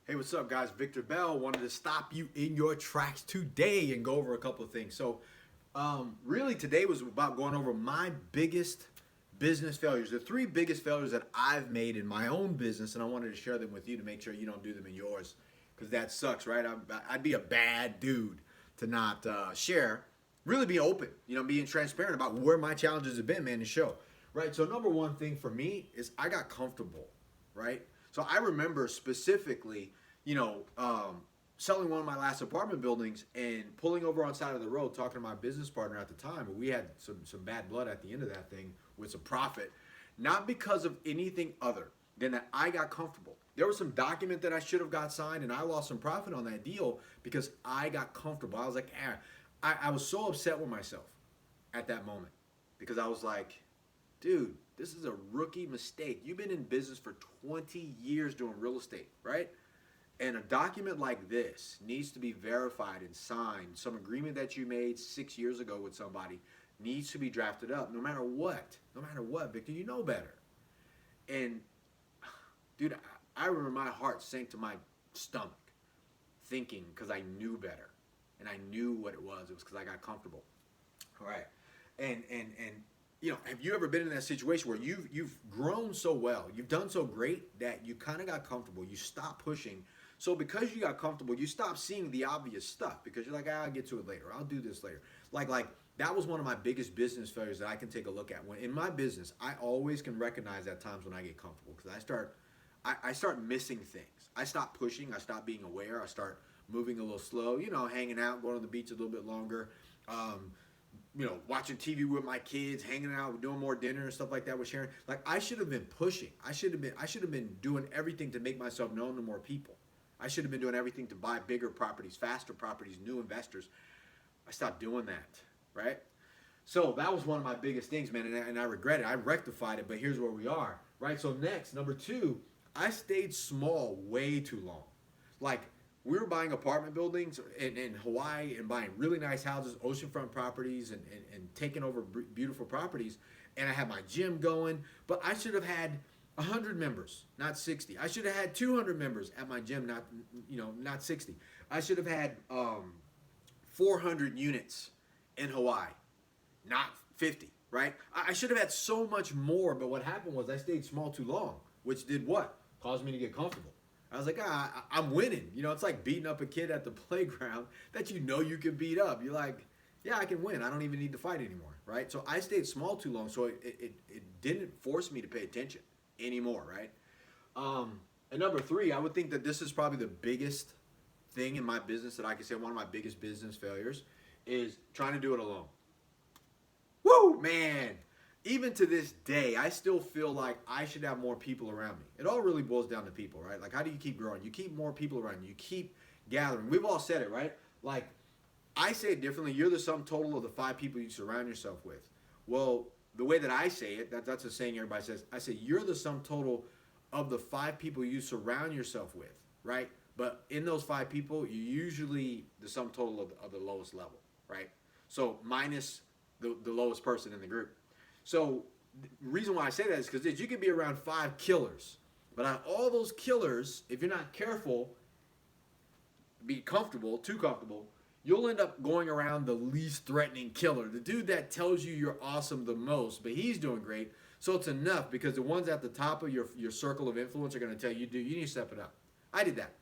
Hey, what's up, guys? Victor Bell wanted to stop you in your tracks today and go over a couple of things. Really, today was about going over my biggest business failures, the three biggest failures that I've made in my own business, and I wanted to share them with you to make sure you don't do them in yours, because that sucks, right? I'd be a bad dude to not share. Really be open, being transparent about where my challenges have been, man, to show, right? So, number one thing for me is I got comfortable, right? So I remember specifically, you know, um, selling one of my last apartment buildings and pulling over on the side of the road, talking to my business partner at the time. We had some bad blood at the end of that thing with some profit, not because of anything other than that I got comfortable. There was some document that I should have got signed, and I lost some profit on that deal because I got comfortable. I was like, I was so upset with myself at that moment because I was like, dude, this is a rookie mistake. You've been in business for 20 years doing real estate, right? And a document like this needs to be verified and signed. Some agreement that you made 6 years ago with somebody needs to be drafted up no matter what. No matter what, Victor, you know better. And, dude, I remember my heart sank to my stomach thinking because I knew better. And I knew what it was. It was because I got comfortable. All right. And have you ever been in that situation where you've grown so well, you've done so great that you kind of got comfortable, you stopped pushing. So because you got comfortable, you stopped seeing the obvious stuff because you're like, I'll get to it later. I'll do this later. Like that was one of my biggest business failures that I can take a look at. When in my business, I always can recognize at times when I get comfortable because I start missing things. I stop pushing. I stop being aware. I start moving a little slow. Hanging out, going to the beach a little bit longer. Watching TV with my kids, hanging out, doing more dinner and stuff like that with Sharon. Like I should have been pushing. I should have been doing everything to make myself known to more people. I should have been doing everything to buy bigger properties, faster properties, new investors. I stopped doing that, right? So that was one of my biggest things, man, and I regret it. I rectified it, but here's where we are, right? So next, number two, I stayed small way too long. Like we were buying apartment buildings in Hawaii and buying really nice houses, oceanfront properties, and taking over beautiful properties. And I had my gym going, but I should have had 100 members, not 60. I should have had 200 members at my gym, not 60. I should have had 400 units in Hawaii, not 50, right? I should have had so much more, but what happened was I stayed small too long, which did what? Caused me to get comfortable. I was like, I'm winning. It's like beating up a kid at the playground that you can beat up. You're like, yeah, I can win. I don't even need to fight anymore, right? So I stayed small too long, so it didn't force me to pay attention anymore, right? And number three, I would think that this is probably the biggest thing in my business that I can say one of my biggest business failures is trying to do it alone. Woo, man. Even to this day, I still feel like I should have more people around me. It all really boils down to people, right? Like, how do you keep growing? You keep more people around you. You keep gathering. We've all said it, right? Like, I say it differently. You're the sum total of the 5 people you surround yourself with. Well, the way that I say it, that's a saying everybody says. I say you're the sum total of the 5 people you surround yourself with, right? But in those 5 people, you're usually the sum total of the lowest level, right? So minus the lowest person in the group. So the reason why I say that is because you can be around 5 killers, but out of all those killers, if you're not careful, be comfortable, too comfortable, you'll end up going around the least threatening killer, the dude that tells you you're awesome the most, but he's doing great. So it's enough because the ones at the top of your circle of influence are going to tell you, dude, you need to step it up. I did that.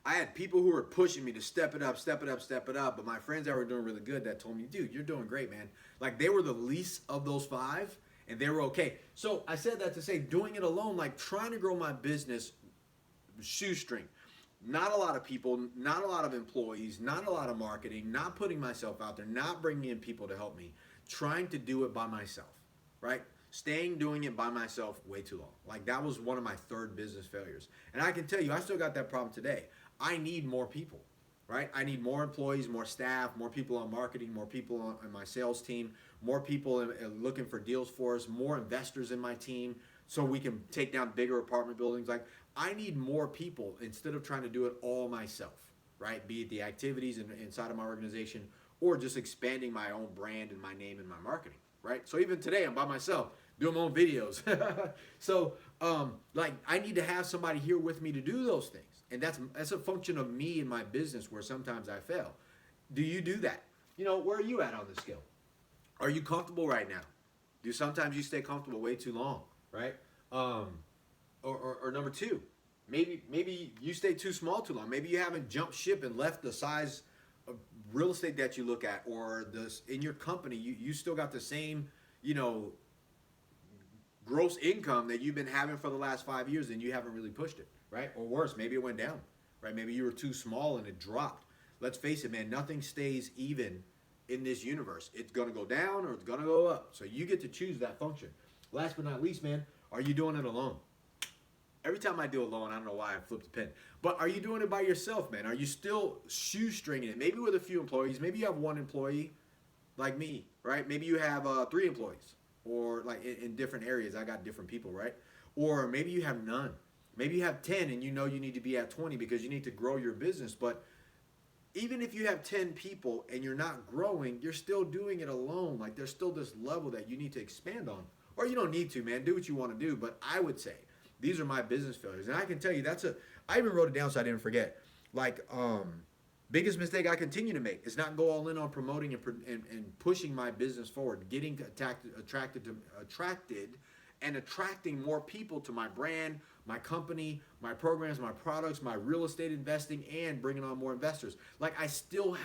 I had people who were pushing me to step it up, step it up, step it up. But my friends that were doing really good that told me, dude, you're doing great, man. Like they were the least of those 5 and they were okay. So I said that to say doing it alone, like trying to grow my business shoestring. Not a lot of people, not a lot of employees, not a lot of marketing, not putting myself out there, not bringing in people to help me, trying to do it by myself, right? Doing it by myself way too long. Like that was one of my 3rd business failures. And I can tell you, I still got that problem today. I need more people, right? I need more employees, more staff, more people on marketing, more people on my sales team, more people looking for deals for us, more investors in my team so we can take down bigger apartment buildings. Like I need more people instead of trying to do it all myself, right? Be it the activities inside of my organization or just expanding my own brand and my name and my marketing, right? So even today I'm by myself doing my own videos. So Like I need to have somebody here with me to do those things, and that's a function of me and my business where sometimes I fail. Do you do that? Where are you at on the scale? Are you comfortable right now? Do sometimes you stay comfortable way too long, right? Or number two, maybe you stay too small too long. Maybe you haven't jumped ship and left the size of real estate that you look at, or this in your company, you still got the same, you know, gross income that you've been having for the last 5 years, and you haven't really pushed it, right? Or worse, maybe it went down, right? Maybe you were too small and it dropped. Let's face it, man, nothing stays even in this universe. It's gonna go down or it's gonna go up. So you get to choose that function. Last but not least, man, are you doing it alone? Every time I do alone, I don't know why I flipped the pen, but are you doing it by yourself, man? Are you still shoestringing it? Maybe with a few employees. Maybe you have one employee, like me, right? Maybe you have 3 employees, or like in different areas. I got different people, right? Or maybe you have none. Maybe you have 10 and you know you need to be at 20 because you need to grow your business. But even if you have 10 people and you're not growing, you're still doing it alone. Like there's still this level that you need to expand on. Or you don't need to, man. Do what you want to do. But I would say these are my business failures. And I can tell you I even wrote it down so I didn't forget. Like, biggest mistake I continue to make is not go all in on promoting and pushing my business forward, getting attracted and attracting more people to my brand, my company, my programs, my products, my real estate investing, and bringing on more investors. Like I still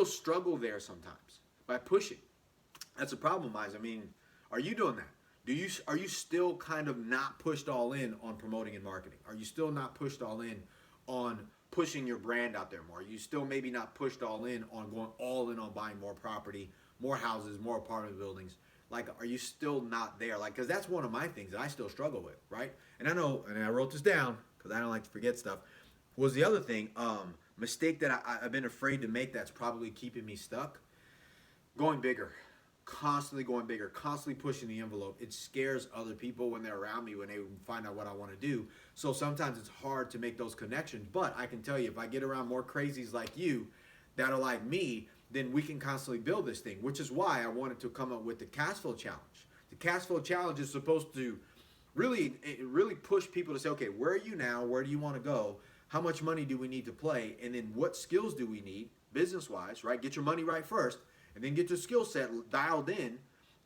struggle there sometimes by pushing. That's a problem, guys. I mean, are you doing that? Are you still kind of not pushed all in on promoting and marketing? Are you still not pushed all in on pushing your brand out there more? Are you still maybe not pushed all in on going all in on buying more property, more houses, more apartment buildings? Like, are you still not there? Like, because that's one of my things that I still struggle with, right? And I know, and I wrote this down because I don't like to forget stuff, was the other thing, mistake that I've been afraid to make that's probably keeping me stuck. Going bigger. Constantly going bigger, constantly pushing the envelope. It scares other people when they're around me, when they find out what I want to do. So sometimes it's hard to make those connections. But I can tell you, if I get around more crazies like you that are like me, then we can constantly build this thing, which is why I wanted to come up with the Cash Flow Challenge. The Cash Flow Challenge is supposed to really push people to say, okay, where are you now? Where do you want to go? How much money do we need to play? And then what skills do we need business-wise, right? Get your money right first. And then get your skill set dialed in,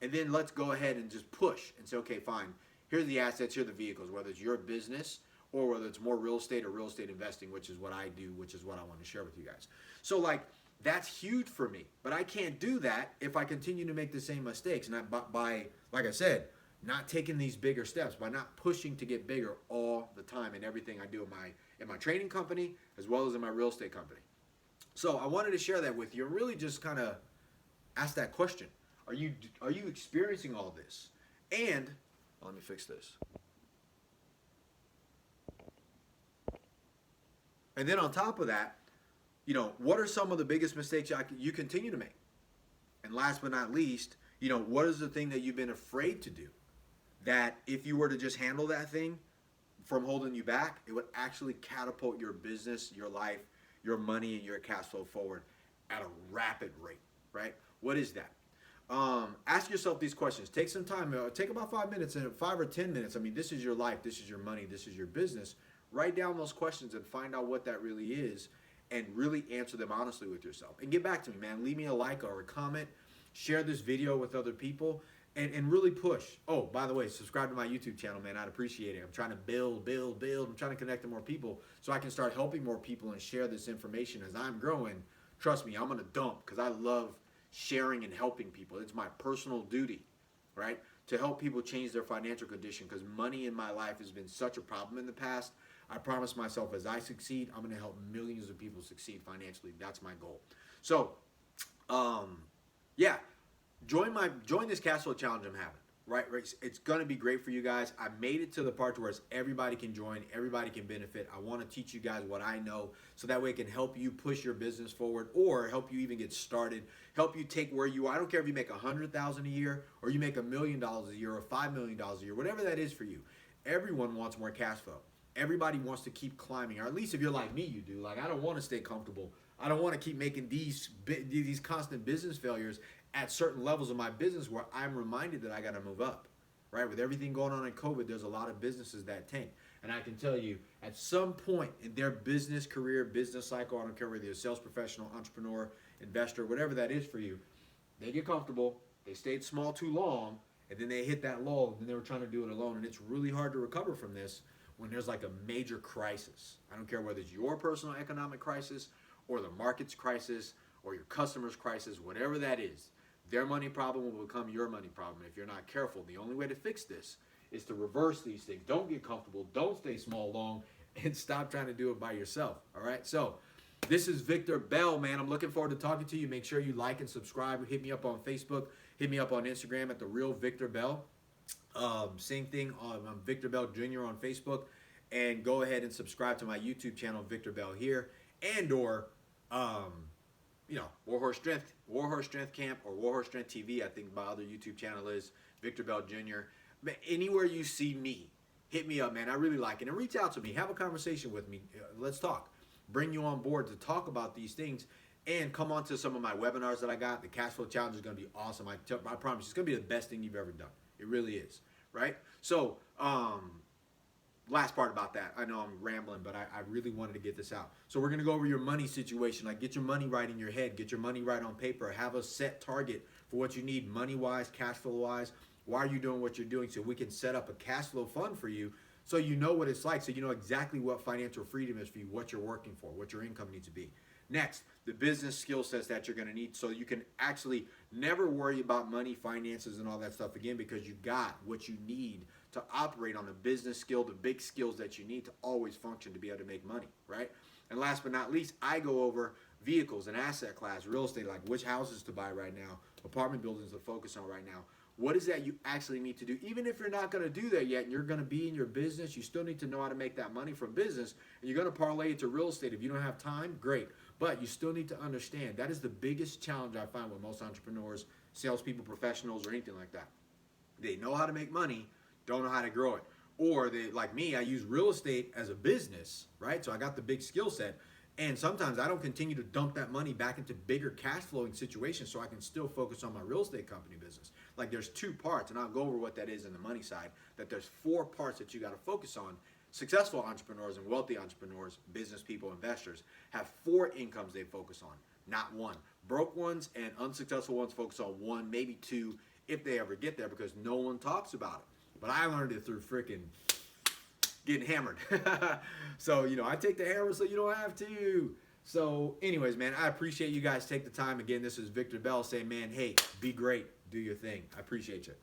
and then let's go ahead and just push and say, okay, fine, here are the assets, here are the vehicles, whether it's your business or whether it's more real estate or real estate investing, which is what I do, which is what I want to share with you guys. So like, that's huge for me, but I can't do that if I continue to make the same mistakes, and by, like I said, not taking these bigger steps, by not pushing to get bigger all the time in everything I do in my training company as well as in my real estate company. So I wanted to share that with you and really just kind of ask that question. Are you experiencing all this? And let me fix this. And then on top of that, what are some of the biggest mistakes you continue to make? And last but not least, what is the thing that you've been afraid to do that if you were to just handle that thing from holding you back, it would actually catapult your business, your life, your money, and your cash flow forward at a rapid rate, right? What is that? Ask yourself these questions. Take some time. Take about 5 minutes, and 5 or 10 minutes. I mean, this is your life. This is your money. This is your business. Write down those questions and find out what that really is, and really answer them honestly with yourself. And get back to me, man. Leave me a like or a comment. Share this video with other people, and really push. Oh, by the way, subscribe to my YouTube channel, man. I'd appreciate it. I'm trying to build. I'm trying to connect to more people so I can start helping more people and share this information as I'm growing. Trust me, I'm going to dump because I love sharing and helping people. It's my personal duty, right? To help people change their financial condition, because money in my life has been such a problem in the past. I promise myself as I succeed, I'm going to help millions of people succeed financially. That's my goal. So, yeah, join this Cash Flow Challenge I'm having. Right? It's going to be great for you guys. I made it to the part where everybody can join, everybody can benefit. I want to teach you guys what I know so that way it can help you push your business forward or help you even get started, help you take where you are. I don't care if you make $100,000 a year or you make $1 million a year or $5 million a year, whatever that is for you. Everyone wants more cash flow. Everybody wants to keep climbing, or at least if you're like me, you do. Like, I don't want to stay comfortable. I don't want to keep making these constant business failures at certain levels of my business where I'm reminded that I got to move up, right? With everything going on in COVID, there's a lot of businesses that tank. And I can tell you, at some point in their business career, business cycle, I don't care whether you're a sales professional, entrepreneur, investor, whatever that is for you, they get comfortable, they stayed small too long, and then they hit that lull, and then they were trying to do it alone. And it's really hard to recover from this when there's like a major crisis. I don't care whether it's your personal economic crisis or the market's crisis or your customer's crisis, whatever that is. Their money problem will become your money problem if you're not careful. The only way to fix this is to reverse these things. Don't get comfortable. Don't stay small long, and stop trying to do it by yourself. All right? So this is Victor Bell, man. I'm looking forward to talking to you. Make sure you like and subscribe. Hit me up on Facebook. Hit me up on Instagram at The Real Victor Bell. Same thing on Victor Bell Jr. on Facebook. And go ahead and subscribe to my YouTube channel, Victor Bell here. And or, Warhorse Strength Camp, or Warhorse Strength TV, I think my other YouTube channel is Victor Bell Jr. Anywhere you see me, hit me up, man. I really like it. And reach out to me. Have a conversation with me. Let's talk. Bring you on board to talk about these things. And come on to some of my webinars that I got. The Cash Flow Challenge is going to be awesome. I promise you, it's going to be the best thing you've ever done. It really is, right? So, last part about that. I know I'm rambling, but I really wanted to get this out. So we're going to go over your money situation. Like, get your money right in your head. Get your money right on paper. Have a set target for what you need money-wise, cash flow-wise. Why are you doing what you're doing? So we can set up a cash flow fund for you so you know what it's like. So you know exactly what financial freedom is for you, what you're working for, what your income needs to be. Next, the business skill sets that you're going to need so you can actually never worry about money, finances, and all that stuff again, because you got what you need to operate on the business skill, the big skills that you need to always function to be able to make money, right? And last but not least, I go over vehicles and asset class, real estate, like which houses to buy right now, apartment buildings to focus on right now. What is that you actually need to do? Even if you're not going to do that yet and you're going to be in your business, you still need to know how to make that money from business. And you're going to parlay it to real estate. If you don't have time, great. But you still need to understand that is the biggest challenge I find with most entrepreneurs, salespeople, professionals, or anything like that. They know how to make money, don't know how to grow it. Or they, like me, I use real estate as a business, right? So I got the big skill set. And sometimes I don't continue to dump that money back into bigger cash flowing situations so I can still focus on my real estate company business. Like, there's two parts, and I'll go over what that is in the money side, that there's 4 parts that you got to focus on. Successful entrepreneurs and wealthy entrepreneurs, business people, investors, have 4 incomes they focus on, not 1. Broke ones and unsuccessful ones focus on 1, maybe 2, if they ever get there, because no one talks about it. But I learned it through freaking getting hammered. So, I take the hammer so you don't have to. So anyways, man, I appreciate you guys take the time. Again, this is Victor Bell saying, man, hey, be great. Do your thing. I appreciate you.